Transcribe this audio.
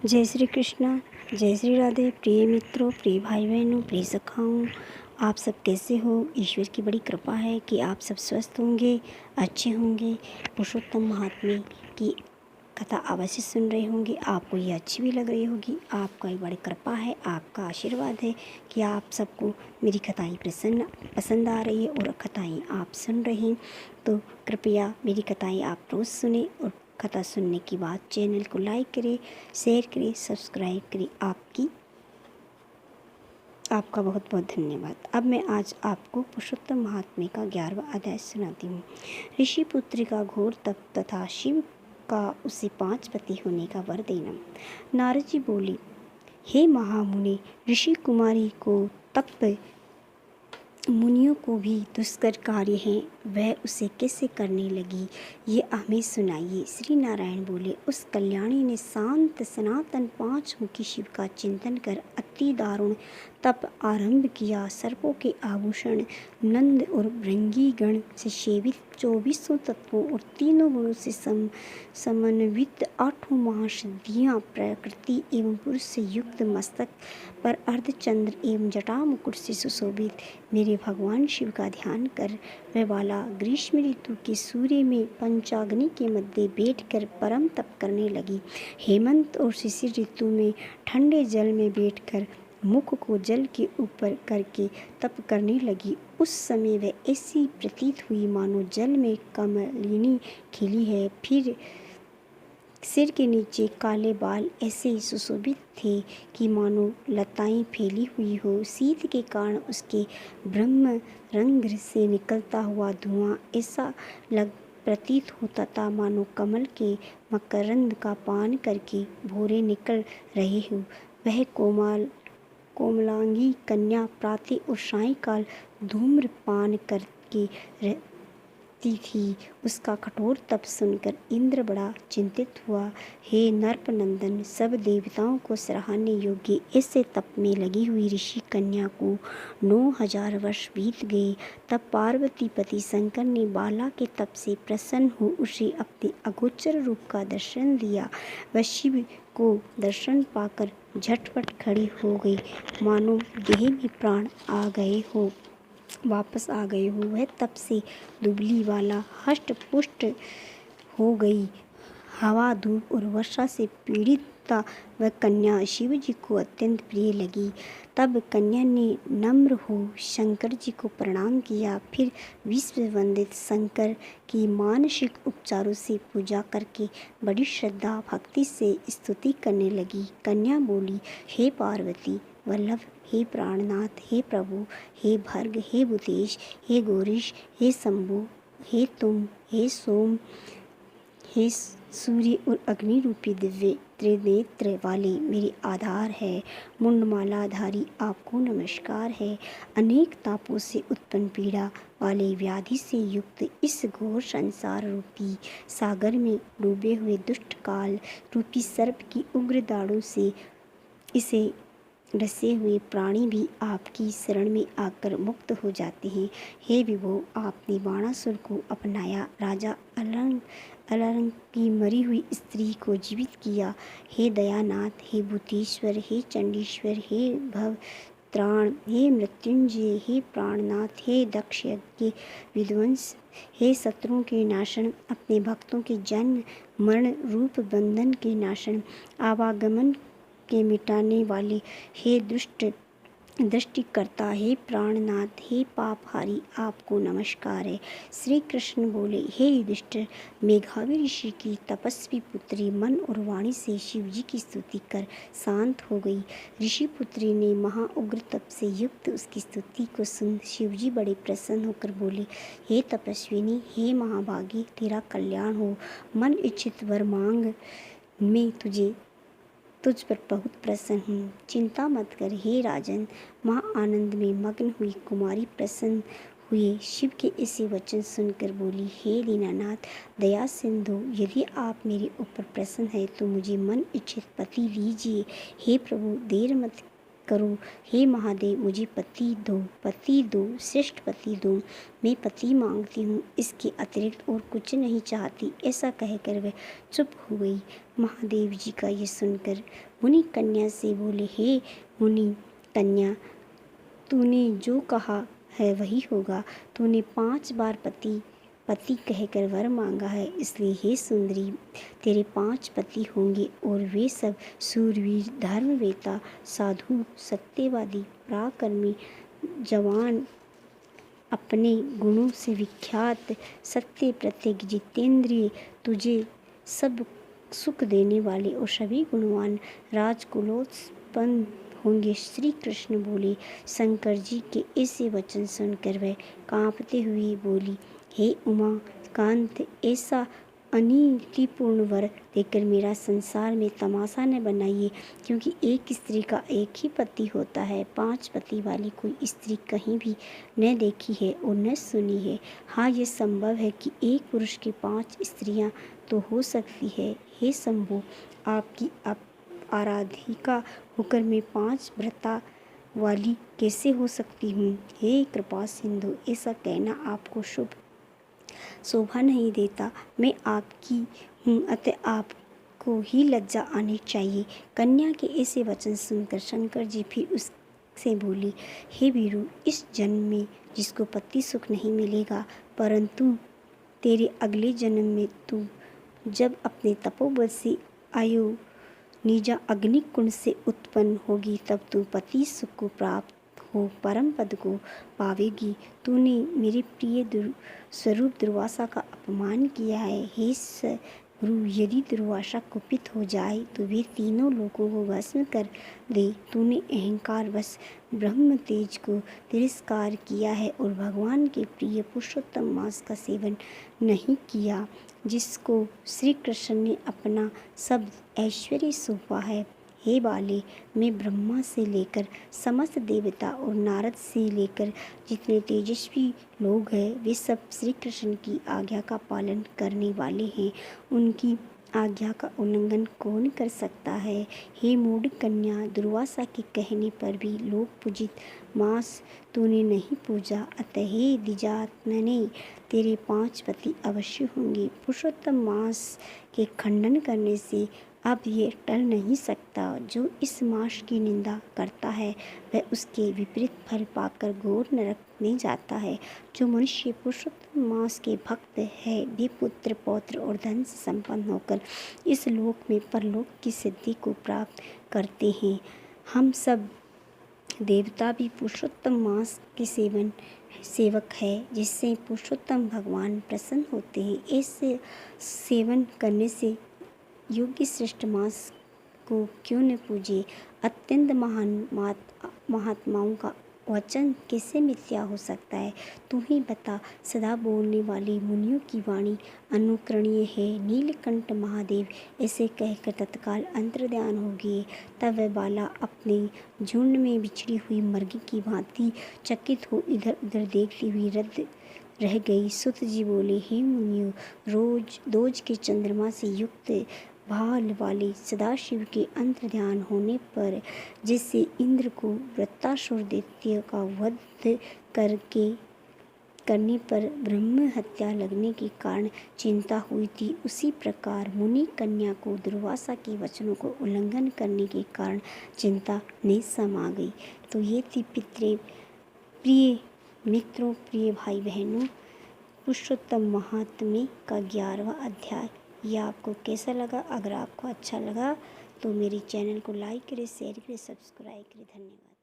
जय श्री कृष्णा, जय श्री राधे। प्रिय मित्रों, प्रिय भाई बहनों, प्रिय सखाओं, आप सब कैसे हो? ईश्वर की बड़ी कृपा है कि आप सब स्वस्थ होंगे, अच्छे होंगे। पुरुषोत्तम महात्म्य की कथा अवश्य सुन रहे होंगे, आपको ये अच्छी भी लग रही होगी। आपका एक बड़ी कृपा है, आपका आशीर्वाद है कि आप सबको मेरी कथाएँ पसंद आ रही है और कथाएँ आप सुन रहे हैं। तो कृपया मेरी कथाएँ आप रोज़ सुने और कथा सुनने के बाद चैनल को लाइक करें, शेयर करें, सब्सक्राइब करें। आपका बहुत बहुत धन्यवाद। अब मैं आज आपको पुरुषोत्तम महात्म्य का 11वां अध्याय सुनाती हूँ। ऋषि पुत्री का घोर तप तथा शिव का उसे 5 पति होने का वर देना। नारद जी बोले, हे महामुनि, ऋषि कुमारी को तप मुनियों को भी दुष्कर कार्य है, वह उसे कैसे करने लगी, ये हमें सुनाइए। श्री नारायण बोले, उस कल्याणी ने शांत सनातन 5 मुखी शिव का चिंतन कर अति दारुण तप आरंभ किया। सर्पों के आभूषण, नंद और भृंगी गण से सेवित 2400 तत्वों और तीनों गुणों से समन्वित 8 महासिद्धियाँ, प्रकृति एवं पुरुष से युक्त, मस्तक पर अर्धचंद्र एवं जटा मुकुट से सुशोभित मेरे भगवान शिव का ध्यान कर वह वाला ग्रीष्म ऋतु के सूर्य में पंचाग्नि के मध्य बैठकर परम तप करने लगी। हेमंत और शिशिर ऋतु में ठंडे जल में बैठकर मुख को जल के ऊपर करके तप करने लगी। उस समय वह ऐसी प्रतीत हुई मानो जल में कमलिनी खिली है। फिर सिर के नीचे काले बाल ऐसे सुशोभित थे कि मानो लताएं फैली हुई हो। शीत के कारण उसके ब्रह्म रंग से निकलता हुआ धुआं ऐसा प्रतीत होता था मानो कमल के मकरंद का पान करके भौरे निकल रहे हो। वह कोमलांगी कन्या प्रातः और सायंकाल धूम्रपान करके रहती थी। उसका कठोर तप सुनकर इंद्र बड़ा चिंतित हुआ। हे नरपनंदन, सब देवताओं को सराहने योग्य ऐसे तप में लगी हुई ऋषि कन्या को 9000 वर्ष बीत गए। तब पार्वती पति शंकर ने बाला के तप से प्रसन्न हो उसे अपने अगोचर रूप का दर्शन दिया। वह शिव को दर्शन पाकर झटपट खड़ी हो गई, मानो देह में प्राण वापस आ गए हो। वह तप से दुबली वाला हष्ट पुष्ट हो गई। हवा, धूप और वर्षा से पीड़ित था वह कन्या शिव जी को अत्यंत प्रिय लगी। तब कन्या ने नम्र हो शंकर जी को प्रणाम किया। फिर विश्व वंदित शंकर की मानसिक उपचारों से पूजा करके बड़ी श्रद्धा भक्ति से स्तुति करने लगी। कन्या बोली, हे पार्वती वल्लभ, हे प्राणनाथ, हे प्रभु, हे भर्ग, हे भूतेश, हे गौरीश, हे शंभु, हे तुम, हे सोम, हे सूर्य और अग्नि रूपी दिव्य त्रिनेत्र वाले मेरे आधार है। मुंडमालाधारी आपको नमस्कार है। अनेक तापों से उत्पन्न पीड़ा वाले व्याधि से युक्त इस घोर संसार रूपी सागर में डूबे हुए दुष्ट काल रूपी सर्प की उग्र दाढ़ों से इसे डसे हुए प्राणी भी आपकी शरण में आकर मुक्त हो जाते हैं। हे विभो, आपने बाणासुर को अपनाया, राजा अलंग की मरी हुई स्त्री को जीवित किया। हे दयानाथ, हे भूतेश्वर, हे चंडीश्वर, हे भव त्राण, हे मृत्युंजय, हे प्राणनाथ, हे दक्ष यज्ञ विध्वंस, हे शत्रुओं के नाशन, अपने भक्तों के जन्म मरण रूप बंधन के नाशन, आवागमन के मिटाने वाले, हे दुष्ट दृष्टिकर्ता, हे प्राणनाथ, हे पापहारी, आपको नमस्कार है। श्री कृष्ण बोले, हे युधिष्ठिर, मेघावी ऋषि की तपस्वी पुत्री मन और वाणी से शिव जी की स्तुति कर शांत हो गई। ऋषि पुत्री ने महा उग्र तप से युक्त उसकी स्तुति को सुन शिव जी बड़े प्रसन्न होकर बोले, हे तपस्विनी, हे महाभागी, तेरा कल्याण हो। मन इच्छित वर मांग, मैं तुझ पर बहुत प्रसन्न हूँ। चिंता मत कर हे राजन। महा आनंद में मग्न हुई कुमारी प्रसन्न हुए शिव के ऐसे वचन सुनकर बोली, हे दीनानाथ, दया सिंधु, यदि आप मेरे ऊपर प्रसन्न है तो मुझे मन इच्छित पति दीजिए। हे प्रभु, देर मत करो। हे महादेव, मुझे पति दो, श्रेष्ठ पति दो। मैं पति मांगती हूँ, इसके अतिरिक्त और कुछ नहीं चाहती। ऐसा कहकर वह चुप हो गई। महादेव जी का ये सुनकर मुनि कन्या से बोले, हे मुनि कन्या, तूने जो कहा है वही होगा। तूने 5 बार पति पति कहकर वर मांगा है, इसलिए हे सुंदरी, तेरे 5 पति होंगे और वे सब सूरवीर, धर्मवेता, साधु, सत्यवादी, पराक्रमी, जवान, अपने गुणों से विख्यात, सत्य प्रत्येक, जितेंद्रिय, तुझे सब सुख देने वाले और सभी गुणवान राजकुलोत्पन्न होंगे। श्री कृष्ण बोले। शंकर जी के ऐसे वचन सुनकर वह कांपते हुए बोली, हे उमा कांत, ऐसा अनीतिपूर्ण वर देकर मेरा संसार में तमाशा न बनाइए, क्योंकि एक स्त्री का एक ही पति होता है। 5 पति वाली कोई स्त्री कहीं भी न देखी है और न सुनी है। हाँ, ये संभव है कि एक पुरुष की 5 स्त्रियां तो हो सकती है। हे शंभु, आपकी आराधिका होकर मैं 5 व्रता वाली कैसे हो सकती हूँ? हे कृपा सिंधु, ऐसा कहना आपको शुभ शोभा नहीं देता। मैं आपकी हूँ, अतः आपको ही लज्जा आनी चाहिए। कन्या के ऐसे वचन सुनकर शंकर जी फिर उससे बोली, हे वीरू, इस जन्म में जिसको पति सुख नहीं मिलेगा, परंतु तेरे अगले जन्म में तू जब अपने तपोबल से आयु निजा अग्निकुंड से उत्पन्न होगी, तब तू पति सुख को प्राप्त हो परम पद को पावेगी। तूने मेरे प्रिय स्वरूप दुर्वासा का अपमान किया है। हे गुरु, यदि दुर्वासा कुपित हो जाए तो वे तीनों लोगों को भस्म कर दे। तूने अहंकार वश ब्रह्म तेज को तिरस्कार किया है और भगवान के प्रिय पुरुषोत्तम मांस का सेवन नहीं किया, जिसको श्री कृष्ण ने अपना सब ऐश्वर्य सौंपा है। हे बाले, मैं ब्रह्मा से लेकर समस्त देवता और नारद से लेकर जितने तेजस्वी लोग हैं, वे सब श्री कृष्ण की आज्ञा का पालन करने वाले हैं। उनकी आज्ञा का उल्लंघन कौन कर सकता है? हे मूढ़ कन्या, दुर्वासा के कहने पर भी लोक पूजित मांस तूने नहीं पूजा, अतः हे द्विजात्मने, तेरे 5 पति अवश्य होंगे। पुरुषोत्तम मांस के खंडन करने से अब ये टल नहीं सकता। जो इस मांस की निंदा करता है, वह उसके विपरीत फल पाकर घोर नरक में जाता है। जो मनुष्य पुरुषोत्तम मांस के भक्त है, वे पुत्र, पौत्र और धन से संपन्न होकर इस लोक में परलोक की सिद्धि को प्राप्त करते हैं। हम सब देवता भी पुरुषोत्तम मांस के सेवक है, जिससे पुरुषोत्तम भगवान प्रसन्न होते हैं। ऐसे सेवन करने से योग्य श्रेष्ठ मांस को क्यों न पूजे? अत्यंत महान महात्माओं का वचन कैसे मिथ्या हो सकता है? तू ही बता। सदा बोलने वाली मुनियों की वाणी अनुकरणीय है। नीलकंठ महादेव ऐसे कहकर तत्काल अंतर्ध्यान हो गए। तब वह बाला अपने झुंड में बिछड़ी हुई मुर्गी की भांति चकित हो इधर उधर देखती हुई रह गई। सुत जी बोले, हे मुनियों, रोज के चंद्रमा से युक्त भाल वाले सदाशिव के अंतर्ध्यान होने पर जैसे इंद्र को वृत्तासुर दैत्य का वध करने पर ब्रह्म हत्या लगने के कारण चिंता हुई थी, उसी प्रकार मुनि कन्या को दुर्वासा के वचनों को उल्लंघन करने के कारण चिंता ने समा गई। तो ये थी प्रिय मित्रों, प्रिय भाई बहनों, पुरुषोत्तम महात्म्य का 11वां अध्याय। यह आपको कैसा लगा? अगर आपको अच्छा लगा तो मेरे चैनल को लाइक करें, शेयर करें, सब्सक्राइब करें। धन्यवाद।